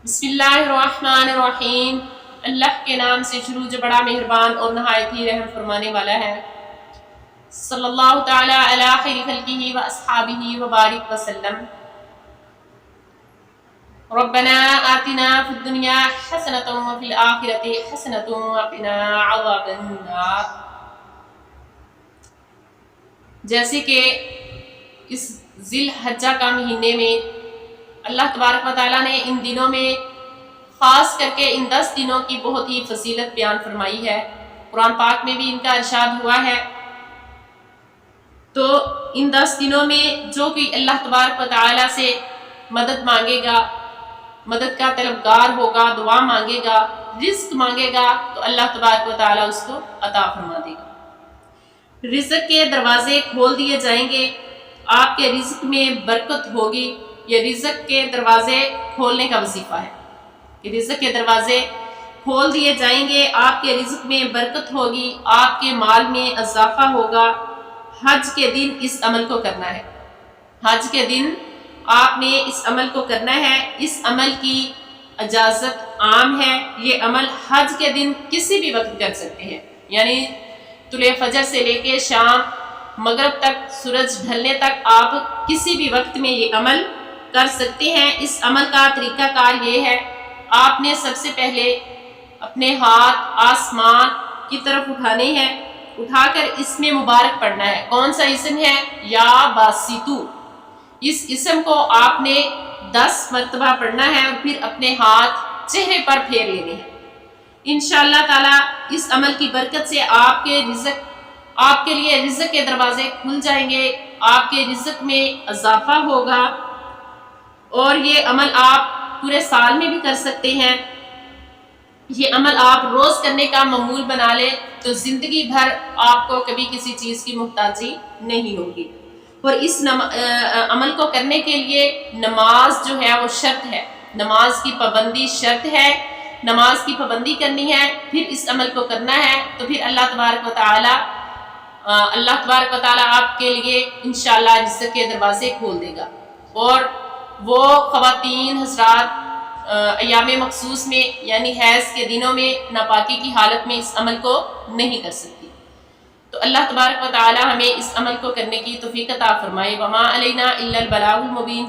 बिस्मिल्लाहिर्रहमानिर्रहीम। अल्लाह के नाम से शुरू जो बड़ा मेहरबान और नहायत ही रहम फरमाने वाला है। सल्लल्लाहु तआला अला खैरि खल्किही व अस्हाबिही व बारिक वसल्लम। रब्बना आतिना फिद दुनिया हसनतन व फिल आखिरति हसनतन व क़िना अज़ाबन नार। जैसे कि इस ज़िल हज्जा का महीने में अल्लाह तबारक व तआला ने इन दिनों में ख़ास करके इन 10 दिनों की बहुत ही फजीलत बयान फरमाई है। कुरान पाक में भी इनका इरशाद हुआ है। तो इन 10 दिनों में जो कोई अल्लाह तबारक व तआला से मदद मांगेगा, मदद का तलबगार होगा, दुआ मांगेगा, रिज़्क मांगेगा, तो अल्लाह तबारक व तआला उसको अता फरमा देगा। रिज़्क के दरवाजे खोल दिए जाएंगे, आपके रिज़्क में बरकत होगी। ये रिज़्क के दरवाजे खोलने का वजीफा है कि रिज़्क के दरवाजे खोल दिए जाएंगे, आपके रिज़्क में बरकत होगी, आपके माल में इजाफा होगा। हज के दिन इस अमल को करना है। हज के दिन आपने इस अमल को करना है। इस अमल की इजाज़त आम है। ये अमल हज के दिन किसी भी वक्त कर सकते हैं, यानी तुले फजर से लेके शाम मगरिब तक, सूरज ढलने तक आप किसी भी वक्त में ये अमल कर सकते हैं। इस अमल का तरीकाकार ये है, आपने सबसे पहले अपने हाथ आसमान की तरफ उठाने हैं, उठाकर इसमें मुबारक पढ़ना है। कौन सा इसम है? या बासितू। इस इसम को आपने 10 मरतबा पढ़ना है और फिर अपने हाथ चेहरे पर फेर लेने हैं। इंशाअल्लाह ताला इस अमल की बरकत से आपके लिए रिज़्क के दरवाजे खुल जाएंगे, आपके रिज़्क में इजाफा होगा और ये अमल आप पूरे साल में भी कर सकते हैं। ये अमल आप रोज़ करने का मामूल बना ले तो ज़िंदगी भर आपको कभी किसी चीज़ की मुहताजी नहीं होगी। और इस अमल को करने के लिए नमाज जो है वो शर्त है, नमाज की पाबंदी शर्त है। नमाज की पाबंदी करनी है, फिर इस अमल को करना है, तो फिर अल्लाह तबारक व तआला आपके लिए इंशाअल्लाह रिज़्क के दरवाजे खोल देगा। और वो ख़वातीन हज़रात अय्याम मखसूस में यानी हैज़ के दिनों में नापाकी की हालत में इस अमल को नहीं कर सकती। तो अल्लाह तबारक व तआला हमें इस अमल को करने की तौफ़ीक़ अता फ़रमाए। वमा अलैना इल्लल बलागुल मुबीन।